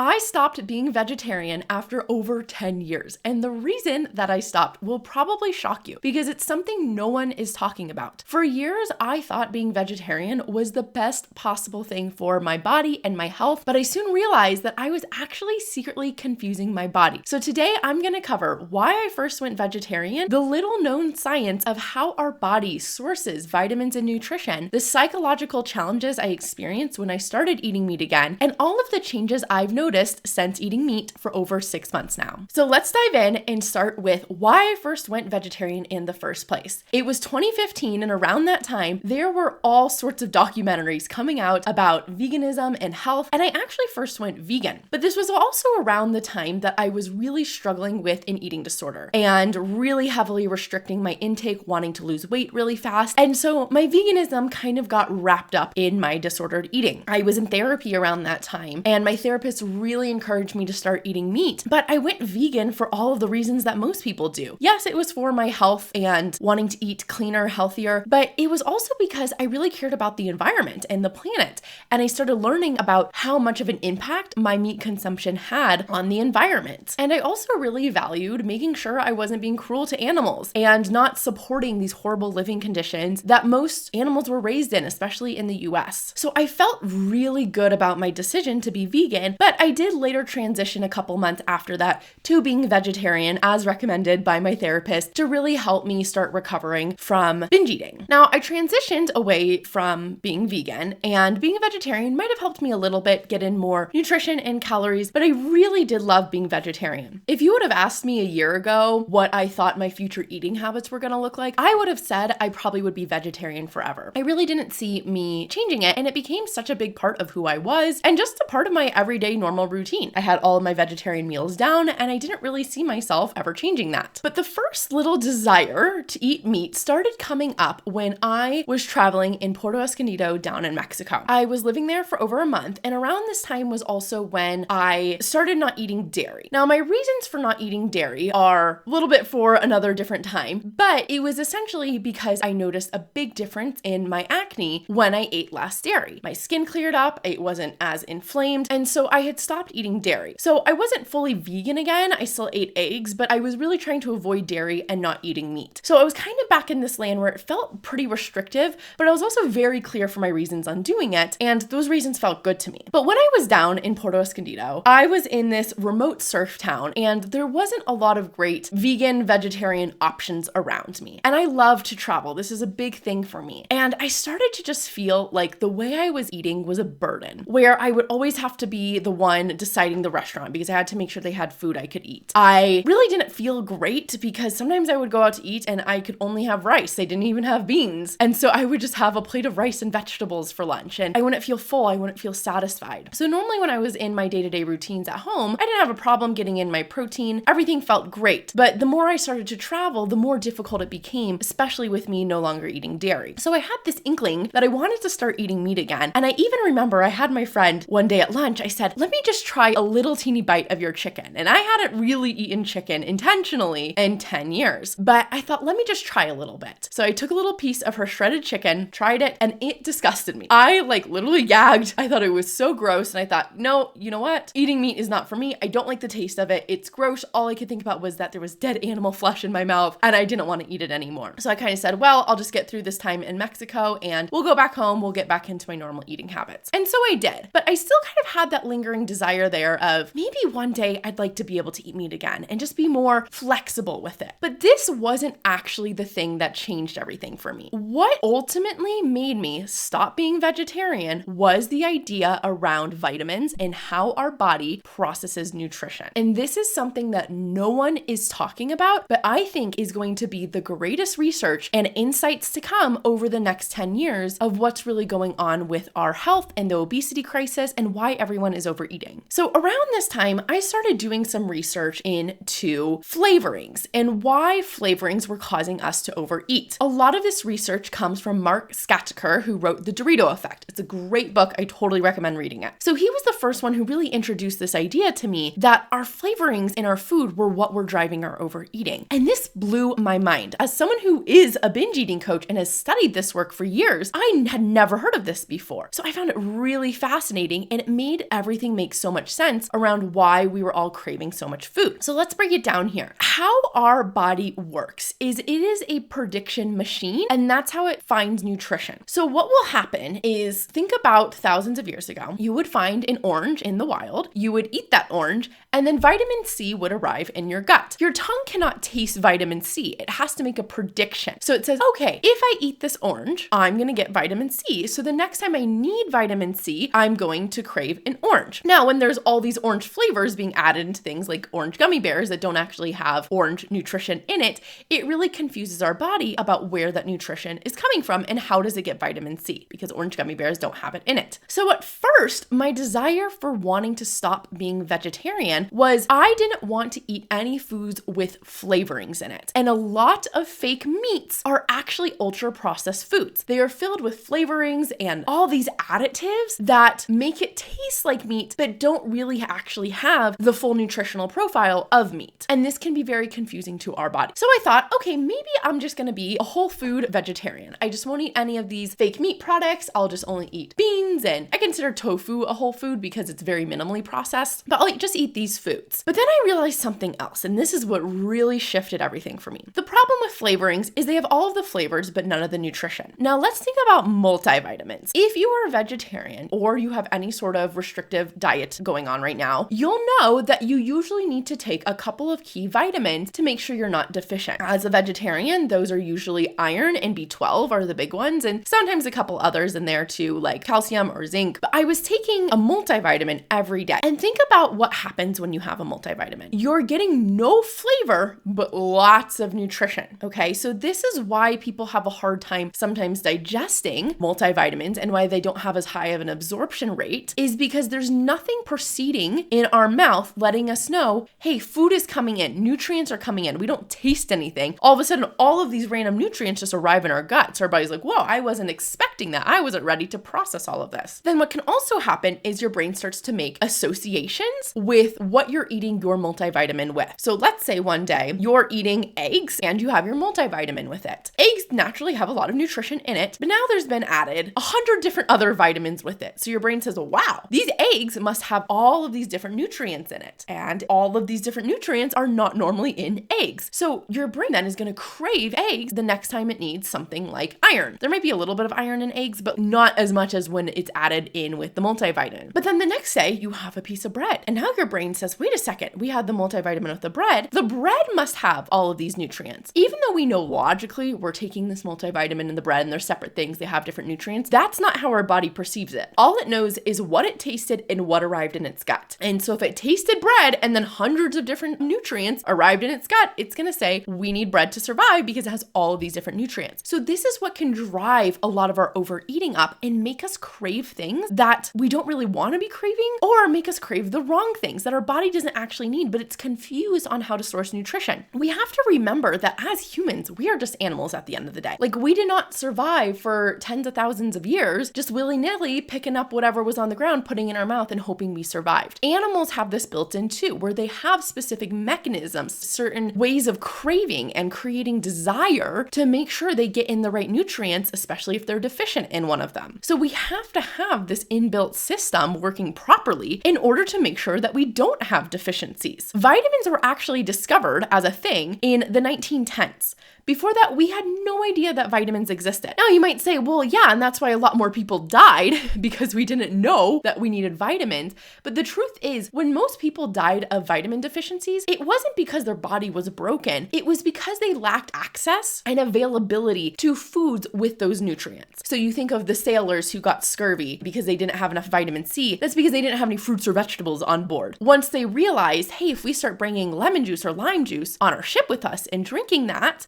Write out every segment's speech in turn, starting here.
I stopped being vegetarian after over 10 years, and the reason that I stopped will probably shock you because it's something no one is talking about. For years, I thought being vegetarian was the best possible thing for my body and my health, but I soon realized that I was actually secretly confusing my body. So today, I'm going to cover why I first went vegetarian, the little known science of how our body sources vitamins and nutrition, the psychological challenges I experienced when I started eating meat again, and all of the changes I've noticed since eating meat for over 6 months now. So let's dive in and start with why I first went vegetarian in the first place. It was 2015, and around that time, there were all sorts of documentaries coming out about veganism and health, and I actually first went vegan. But this was also around the time that I was really struggling with an eating disorder and really heavily restricting my intake, wanting to lose weight really fast. And so my veganism kind of got wrapped up in my disordered eating. I was in therapy around that time, and my therapist really encouraged me to start eating meat, but I went vegan for all of the reasons that most people do. Yes, it was for my health and wanting to eat cleaner, healthier, but it was also because I really cared about the environment and the planet, and I started learning about how much of an impact my meat consumption had on the environment. And I also really valued making sure I wasn't being cruel to animals and not supporting these horrible living conditions that most animals were raised in, especially in the US. So I felt really good about my decision to be vegan, but I did later transition a couple months after that to being vegetarian as recommended by my therapist to really help me start recovering from binge eating. Now, I transitioned away from being vegan, and being a vegetarian might have helped me a little bit get in more nutrition and calories, but I really did love being vegetarian. If you would have asked me a year ago what I thought my future eating habits were going to look like, I would have said I probably would be vegetarian forever. I really didn't see me changing it, and it became such a big part of who I was and just a part of my everyday normal routine. I had all of my vegetarian meals down, and I didn't really see myself ever changing that. But the first little desire to eat meat started coming up when I was traveling in Puerto Escondido down in Mexico. I was living there for over a month, and around this time was also when I started not eating dairy. Now, my reasons for not eating dairy are a little bit for another different time, but it was essentially because I noticed a big difference in my acne when I ate less dairy. My skin cleared up, it wasn't as inflamed, and so I had stopped eating dairy. So I wasn't fully vegan again, I still ate eggs, but I was really trying to avoid dairy and not eating meat. So I was kind of back in this land where it felt pretty restrictive, but I was also very clear for my reasons on doing it, and those reasons felt good to me. But when I was down in Puerto Escondido, I was in this remote surf town, and there wasn't a lot of great vegan, vegetarian options around me. And I love to travel. This is a big thing for me. And I started to just feel like the way I was eating was a burden, where I would always have to be the one deciding the restaurant because I had to make sure they had food I could eat. I really didn't feel great because sometimes I would go out to eat and I could only have rice. They didn't even have beans. And so I would just have a plate of rice and vegetables for lunch, and I wouldn't feel full. I wouldn't feel satisfied. So normally when I was in my day-to-day routines at home, I didn't have a problem getting in my protein. Everything felt great. But the more I started to travel, the more difficult it became, especially with me no longer eating dairy. So I had this inkling that I wanted to start eating meat again. And I even remember I had my friend one day at lunch, I said, let me just try a little teeny bite of your chicken. And I hadn't really eaten chicken intentionally in 10 years, but I thought, let me just try a little bit. So I took a little piece of her shredded chicken, tried it, and it disgusted me. I literally gagged. I thought it was so gross. And I thought, no, you know what? Eating meat is not for me. I don't like the taste of it. It's gross. All I could think about was that there was dead animal flesh in my mouth and I didn't want to eat it anymore. So I kind of said, well, I'll just get through this time in Mexico and we'll go back home. We'll get back into my normal eating habits. And so I did, but I still kind of had that lingering desire there of maybe one day I'd like to be able to eat meat again and just be more flexible with it. But this wasn't actually the thing that changed everything for me. What ultimately made me stop being vegetarian was the idea around vitamins and how our body processes nutrition. And this is something that no one is talking about, but I think is going to be the greatest research and insights to come over the next 10 years of what's really going on with our health and the obesity crisis and why everyone is overeating. So around this time, I started doing some research into flavorings and why flavorings were causing us to overeat. A lot of this research comes from Mark Scatker, who wrote The Dorito Effect. It's a great book. I totally recommend reading it. So he was the first one who really introduced this idea to me that our flavorings in our food were what were driving our overeating. And this blew my mind. As someone who is a binge eating coach and has studied this work for years, I had never heard of this before. So I found it really fascinating and it made everything make makes so much sense around why we were all craving so much food. So let's break it down here. How our body works is it is a prediction machine, and that's how it finds nutrition. So what will happen is, think about thousands of years ago, you would find an orange in the wild, you would eat that orange, and then vitamin C would arrive in your gut. Your tongue cannot taste vitamin C. It has to make a prediction. So it says, okay, if I eat this orange, I'm going to get vitamin C. So the next time I need vitamin C, I'm going to crave an orange. Now, when there's all these orange flavors being added into things like orange gummy bears that don't actually have orange nutrition in it, it really confuses our body about where that nutrition is coming from and how does it get vitamin C, because orange gummy bears don't have it in it. So at first, my desire for wanting to stop being vegetarian was I didn't want to eat any foods with flavorings in it. And a lot of fake meats are actually ultra processed foods. They are filled with flavorings and all these additives that make it taste like meat, but don't really actually have the full nutritional profile of meat. And this can be very confusing to our body. So I thought, okay, maybe I'm just gonna be a whole food vegetarian. I just won't eat any of these fake meat products. I'll just only eat beans, and I consider tofu a whole food because it's very minimally processed, but I'll just eat these foods. But then I realized something else, and this is what really shifted everything for me. The problem with flavorings is they have all of the flavors, but none of the nutrition. Now let's think about multivitamins. If you are a vegetarian or you have any sort of restrictive diet going on right now, you'll know that you usually need to take a couple of key vitamins to make sure you're not deficient. As a vegetarian, those are usually iron and B12 are the big ones, and sometimes a couple others in there too, like calcium or zinc. But I was taking a multivitamin every day. And think about what happens when you have a multivitamin. You're getting no flavor, but lots of nutrition, okay? So this is why people have a hard time sometimes digesting multivitamins and why they don't have as high of an absorption rate is because there's nothing proceeding in our mouth letting us know, hey, food is coming in, nutrients are coming in. We don't taste anything. All of a sudden, all of these random nutrients just arrive in our guts. Our body's like, whoa, I wasn't expecting that. I wasn't ready to process all of this. Then what can also happen is your brain starts to make associations with what you're eating your multivitamin with. So let's say one day you're eating eggs and you have your multivitamin with it. Eggs naturally have a lot of nutrition in it, but now there's been added 100 different other vitamins with it. So your brain says, wow, these eggs must have all of these different nutrients in it. And all of these different nutrients are not normally in eggs. So your brain then is going to crave eggs the next time it needs something like iron. There might be a little bit of iron in eggs, but not as much as when it's added in with the multivitamin. But then the next day you have a piece of bread and now your brain says, wait a second, we had the multivitamin with the bread. The bread must have all of these nutrients. Even though we know logically we're taking this multivitamin in the bread and they're separate things, they have different nutrients, that's not how our body perceives it. All it knows is what it tasted and what arrived in its gut. And so if it tasted bread and then hundreds of different nutrients arrived in its gut, it's going to say, we need bread to survive because it has all of these different nutrients. So this is what can drive a lot of our overeating up and make us crave things that we don't really want to be craving, or make us crave the wrong things that our body doesn't actually need, but it's confused on how to source nutrition. We have to remember that as humans, we are just animals at the end of the day. Like, we did not survive for tens of thousands of years just willy-nilly picking up whatever was on the ground, putting in our mouth and hoping we survived. Animals have this built in too, where they have specific mechanisms, certain ways of craving and creating desire to make sure they get in the right nutrients, especially if they're deficient in one of them. So we have to have this inbuilt system working properly in order to make sure that we don't have deficiencies. Vitamins were actually discovered as a thing in the 1910s. Before that, we had no idea that vitamins existed. Now you might say, well, yeah, and that's why a lot more people died because we didn't know that we needed vitamins. But the truth is, when most people died of vitamin deficiencies, it wasn't because their body was broken. It was because they lacked access and availability to foods with those nutrients. So you think of the sailors who got scurvy because they didn't have enough vitamin C. That's because they didn't have any fruits or vegetables on board. Once they realized, hey, if we start bringing lemon juice or lime juice on our ship with us and drinking that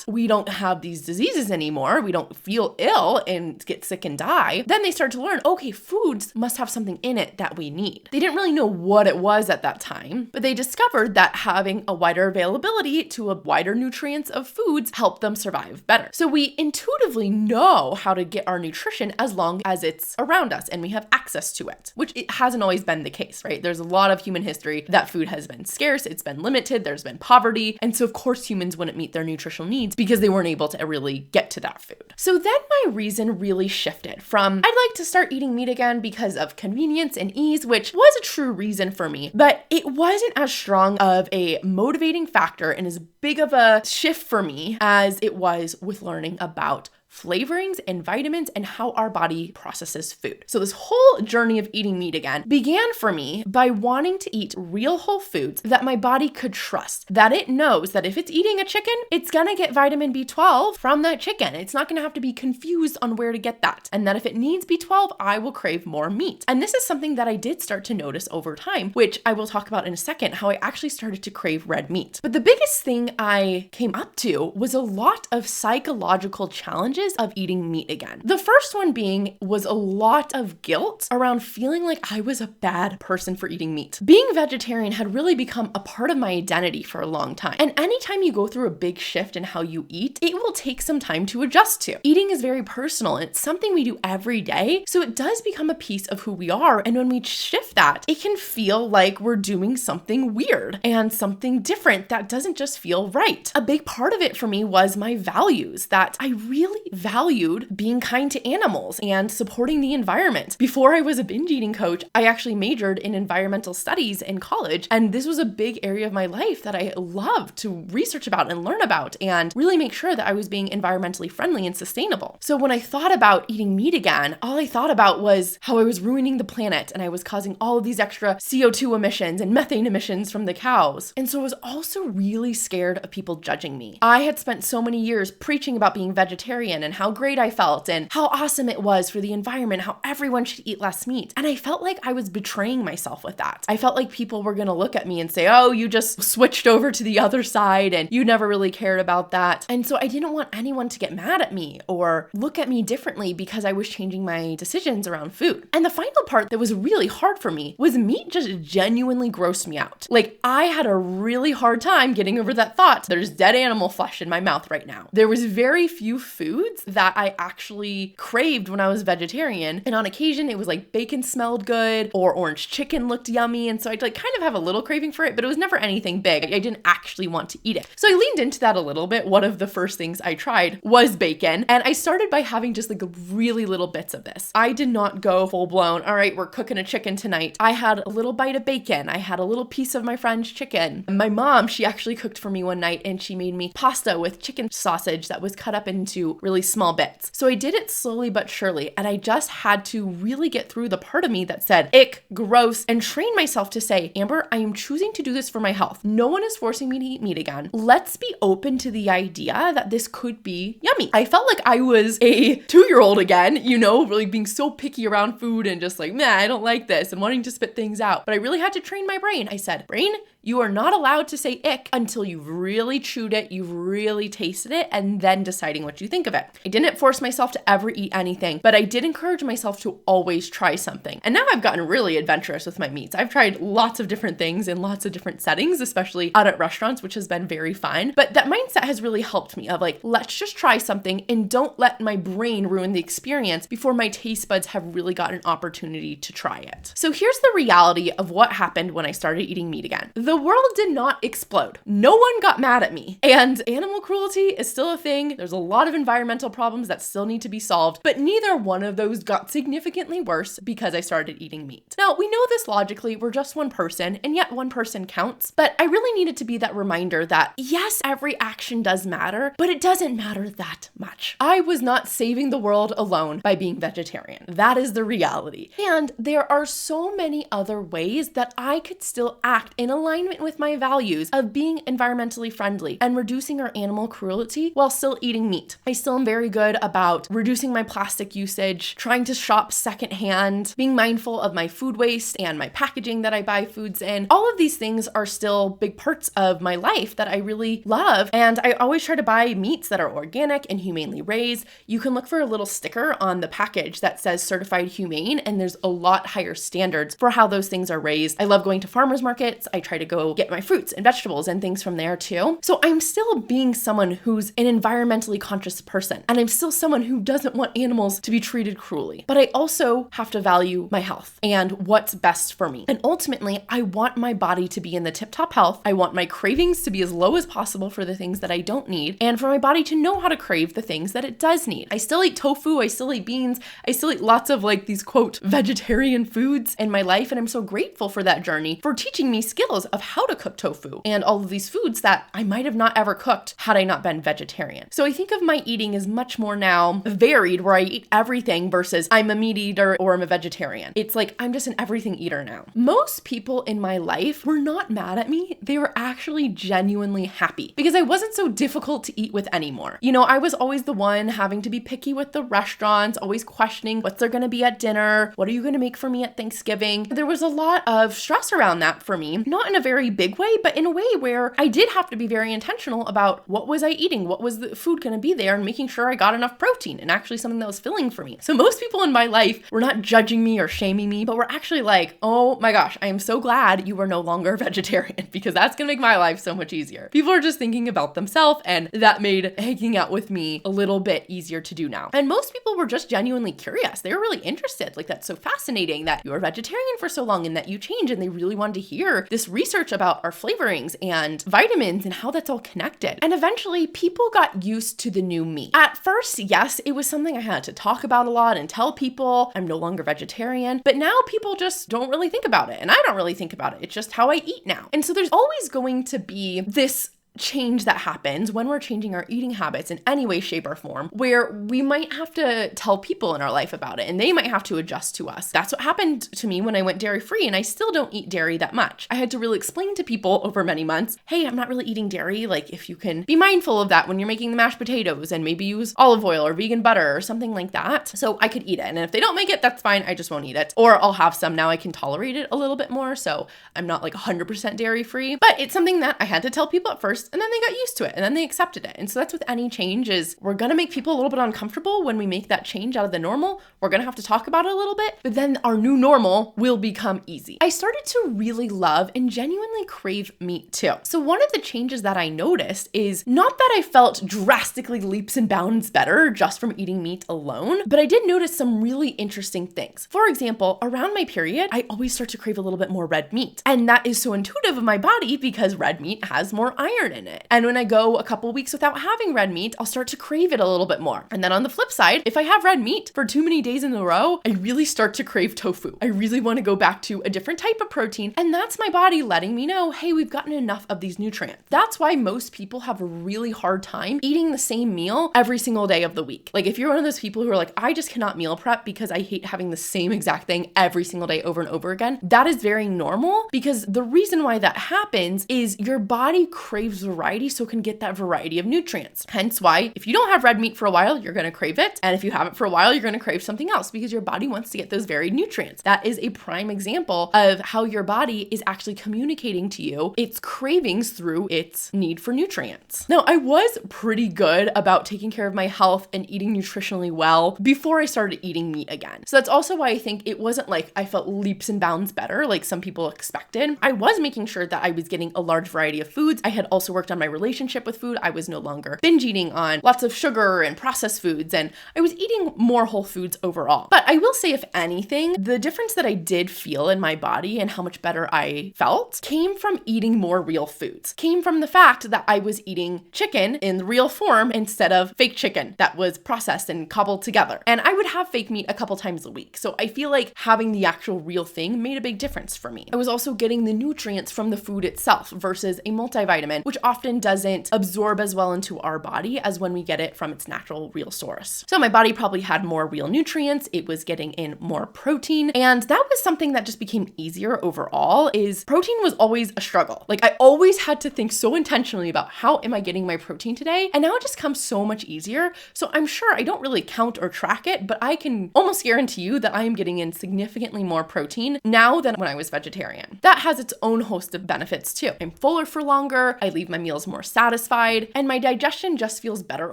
we don't have these diseases anymore, we don't feel ill and get sick and die, then they start to learn, okay, foods must have something in it that we need. They didn't really know what it was at that time, but they discovered that having a wider availability to a wider nutrients of foods helped them survive better. So we intuitively know how to get our nutrition as long as it's around us and we have access to it, which it hasn't always been the case, right? There's a lot of human history that food has been scarce, it's been limited, there's been poverty, and so of course humans wouldn't meet their nutritional needs because they weren't able to really get to that food. So then my reason really shifted from I'd like to start eating meat again because of convenience and ease, which was a true reason for me, but it wasn't as strong of a motivating factor and as big of a shift for me as it was with learning about flavorings and vitamins and how our body processes food. So this whole journey of eating meat again began for me by wanting to eat real whole foods that my body could trust, that it knows that if it's eating a chicken, it's gonna get vitamin B12 from that chicken. It's not gonna have to be confused on where to get that. And that if it needs B12, I will crave more meat. And this is something that I did start to notice over time, which I will talk about in a second, how I actually started to crave red meat. But the biggest thing I came up to was a lot of psychological challenges of eating meat again. The first one was a lot of guilt around feeling like I was a bad person for eating meat. Being vegetarian had really become a part of my identity for a long time. And anytime you go through a big shift in how you eat, it will take some time to adjust to. Eating is very personal and it's something we do every day. So it does become a piece of who we are. And when we shift that, it can feel like we're doing something weird and something different that doesn't just feel right. A big part of it for me was my values, that I really valued being kind to animals and supporting the environment. Before I was a binge eating coach, I actually majored in environmental studies in college. And this was a big area of my life that I loved to research about and learn about and really make sure that I was being environmentally friendly and sustainable. So when I thought about eating meat again, all I thought about was how I was ruining the planet and I was causing all of these extra CO2 emissions and methane emissions from the cows. And so I was also really scared of people judging me. I had spent so many years preaching about being vegetarian and how great I felt and how awesome it was for the environment, how everyone should eat less meat. And I felt like I was betraying myself with that. I felt like people were going to look at me and say, oh, you just switched over to the other side and you never really cared about that. And so I didn't want anyone to get mad at me or look at me differently because I was changing my decisions around food. And the final part that was really hard for me was meat just genuinely grossed me out. Like I had a really hard time getting over that thought. There's dead animal flesh in my mouth right now. There was very few foods that I actually craved when I was vegetarian. And on occasion, it was like bacon smelled good or orange chicken looked yummy. And so I'd like kind of have a little craving for it, but it was never anything big. I didn't actually want to eat it. So I leaned into that a little bit. One of the first things I tried was bacon. And I started by having just like really little bits of this. I did not go full blown, all right, we're cooking a chicken tonight. I had a little bite of bacon. I had a little piece of my friend's chicken. My mom, she actually cooked for me one night and she made me pasta with chicken sausage that was cut up into really small bits. So I did it slowly but surely. And I just had to really get through the part of me that said, ick, gross, and train myself to say, Amber, I am choosing to do this for my health. No one is forcing me to eat meat again. Let's be open to the idea that this could be yummy. I felt like I was a 2-year-old again, really being so picky around food and just like, I don't like this and wanting to spit things out. But I really had to train my brain. I said, brain, you are not allowed to say ick until you've really chewed it, you've really tasted it, and then deciding what you think of it. I didn't force myself to ever eat anything, but I did encourage myself to always try something. And now I've gotten really adventurous with my meats. I've tried lots of different things in lots of different settings, especially out at restaurants, which has been very fun. But that mindset has really helped me of like, let's just try something and don't let my brain ruin the experience before my taste buds have really got an opportunity to try it. So here's the reality of what happened when I started eating meat again. The world did not explode. No one got mad at me. And animal cruelty is still a thing. There's a lot of environmental problems that still need to be solved, but neither one of those got significantly worse because I started eating meat. Now, we know this logically, we're just one person, and yet one person counts, but I really needed to be that reminder that yes, every action does matter, but it doesn't matter that much. I was not saving the world alone by being vegetarian. That is the reality. And there are so many other ways that I could still act in alignment with my values of being environmentally friendly and reducing our animal cruelty while still eating meat. I still am very good about reducing my plastic usage, trying to shop secondhand, being mindful of my food waste and my packaging that I buy foods in. All of these things are still big parts of my life that I really love. And I always try to buy meats that are organic and humanely raised. You can look for a little sticker on the package that says certified humane, and there's a lot higher standards for how those things are raised. I love going to farmers markets. I try to go get my fruits and vegetables and things from there too. So I'm still being someone who's an environmentally conscious person person. And I'm still someone who doesn't want animals to be treated cruelly. But I also have to value my health and what's best for me. And ultimately, I want my body to be in the tip-top health. I want my cravings to be as low as possible for the things that I don't need, and for my body to know how to crave the things that it does need. I still eat tofu, I still eat beans, I still eat lots of like these quote vegetarian foods in my life, and I'm so grateful for that journey for teaching me skills of how to cook tofu and all of these foods that I might have not ever cooked had I not been vegetarian. So I think of my eating as much more now varied, where I eat everything versus I'm a meat eater or I'm a vegetarian. It's like I'm just an everything eater now. Most people in my life were not mad at me. They were actually genuinely happy because I wasn't so difficult to eat with anymore. You know, I was always the one having to be picky with the restaurants, always questioning what's there going to be at dinner? What are you going to make for me at Thanksgiving? There was a lot of stress around that for me, not in a very big way, but in a way where I did have to be very intentional about what was I eating? What was the food going to be there, and making sure I got enough protein and actually something that was filling for me. So most people in my life were not judging me or shaming me, but were actually like, oh my gosh, I am so glad you are no longer vegetarian because that's going to make my life so much easier. People are just thinking about themselves, and that made hanging out with me a little bit easier to do now. And most people were just genuinely curious. They were really interested. Like, that's so fascinating that you were vegetarian for so long and that you changed, and they really wanted to hear this research about our flavorings and vitamins and how that's all connected. And eventually people got used to the new me. At first, yes, it was something I had to talk about a lot and tell people I'm no longer vegetarian, but now people just don't really think about it. And I don't really think about it. It's just how I eat now. And so there's always going to be this change that happens when we're changing our eating habits in any way, shape, or form, where we might have to tell people in our life about it and they might have to adjust to us. That's what happened to me when I went dairy-free, and I still don't eat dairy that much. I had to really explain to people over many months, hey, I'm not really eating dairy. Like, if you can be mindful of that when you're making the mashed potatoes and maybe use olive oil or vegan butter or something like that, so I could eat it. And if they don't make it, that's fine. I just won't eat it. Or I'll have some. Now I can tolerate it a little bit more, so I'm not like 100% dairy-free. But it's something that I had to tell people at first, and then they got used to it, and then they accepted it. And so that's with any change, is we're gonna make people a little bit uncomfortable when we make that change out of the normal. We're gonna have to talk about it a little bit, but then our new normal will become easy. I started to really love and genuinely crave meat too. So one of the changes that I noticed is not that I felt drastically leaps and bounds better just from eating meat alone, but I did notice some really interesting things. For example, around my period, I always start to crave a little bit more red meat. And that is so intuitive of my body because red meat has more iron in it. And when I go a couple weeks without having red meat, I'll start to crave it a little bit more. And then on the flip side, if I have red meat for too many days in a row, I really start to crave tofu. I really want to go back to a different type of protein. And that's my body letting me know, hey, we've gotten enough of these nutrients. That's why most people have a really hard time eating the same meal every single day of the week. Like, if you're one of those people who are like, I just cannot meal prep because I hate having the same exact thing every single day over and over again, that is very normal, because the reason why that happens is your body craves variety so it can get that variety of nutrients. Hence why if you don't have red meat for a while, you're going to crave it. And if you have it for a while, you're going to crave something else because your body wants to get those varied nutrients. That is a prime example of how your body is actually communicating to you its cravings through its need for nutrients. Now, I was pretty good about taking care of my health and eating nutritionally well before I started eating meat again. So that's also why I think it wasn't like I felt leaps and bounds better like some people expected. I was making sure that I was getting a large variety of foods. I had also worked on my relationship with food. I was no longer binge eating on lots of sugar and processed foods, and I was eating more whole foods overall. But I will say, if anything, the difference that I did feel in my body and how much better I felt came from eating more real foods. Came from the fact that I was eating chicken in the real form instead of fake chicken that was processed and cobbled together. And I would have fake meat a couple times a week. So I feel like having the actual real thing made a big difference for me. I was also getting the nutrients from the food itself versus a multivitamin, which often doesn't absorb as well into our body as when we get it from its natural real source. So my body probably had more real nutrients. It was getting in more protein. And that was something that just became easier overall. Is protein was always a struggle. Like, I always had to think so intentionally about how am I getting my protein today? And now it just comes so much easier. So I'm sure I don't really count or track it, but I can almost guarantee you that I am getting in significantly more protein now than when I was vegetarian. That has its own host of benefits too. I'm fuller for longer. I leave leave my meals more satisfied, and my digestion just feels better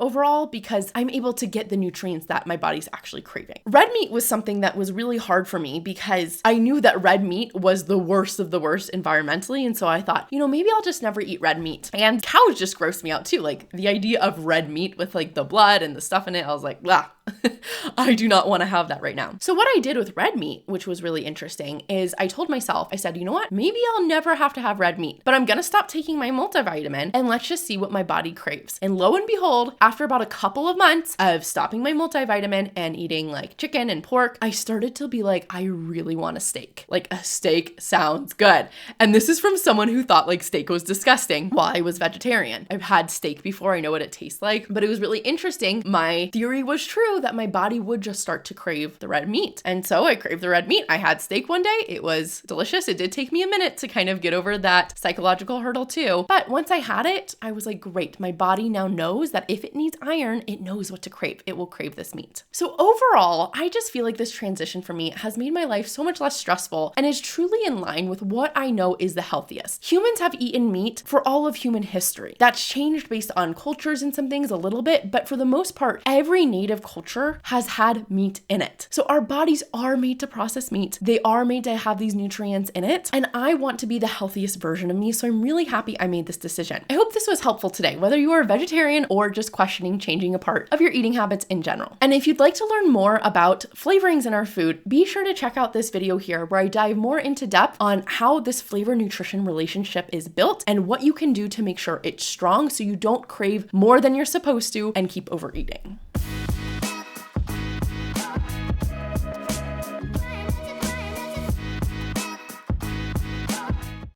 overall because I'm able to get the nutrients that my body's actually craving. Red meat was something that was really hard for me because I knew that red meat was the worst of the worst environmentally, and so I thought, maybe I'll just never eat red meat. And cows just grossed me out too. Like the idea of red meat with like the blood and the stuff in it, I was like, blah. I do not want to have that right now. So what I did with red meat, which was really interesting, is I told myself, I said, you know what? Maybe I'll never have to have red meat, but I'm going to stop taking my multivitamin and let's just see what my body craves. And lo and behold, after about a couple of months of stopping my multivitamin and eating like chicken and pork, I started to be like, I really want a steak. Like a steak sounds good. And this is from someone who thought like steak was disgusting while I was vegetarian. I've had steak before. I know what it tastes like, but it was really interesting. My theory was true that my body would just start to crave the red meat. And so I craved the red meat. I had steak one day. It was delicious. It did take me a minute to kind of get over that psychological hurdle too. But once I had it, I was like, great. My body now knows that if it needs iron, it knows what to crave. It will crave this meat. So overall, I just feel like this transition for me has made my life so much less stressful and is truly in line with what I know is the healthiest. Humans have eaten meat for all of human history. That's changed based on cultures and some things a little bit, but for the most part, every native culture has had meat in it. So our bodies are made to process meat. They are made to have these nutrients in it. And I want to be the healthiest version of me. So I'm really happy I made this decision. I hope this was helpful today, whether you are a vegetarian or just questioning changing a part of your eating habits in general. And if you'd like to learn more about flavorings in our food, be sure to check out this video here where I dive more into depth on how this flavor nutrition relationship is built and what you can do to make sure it's strong so you don't crave more than you're supposed to and keep overeating.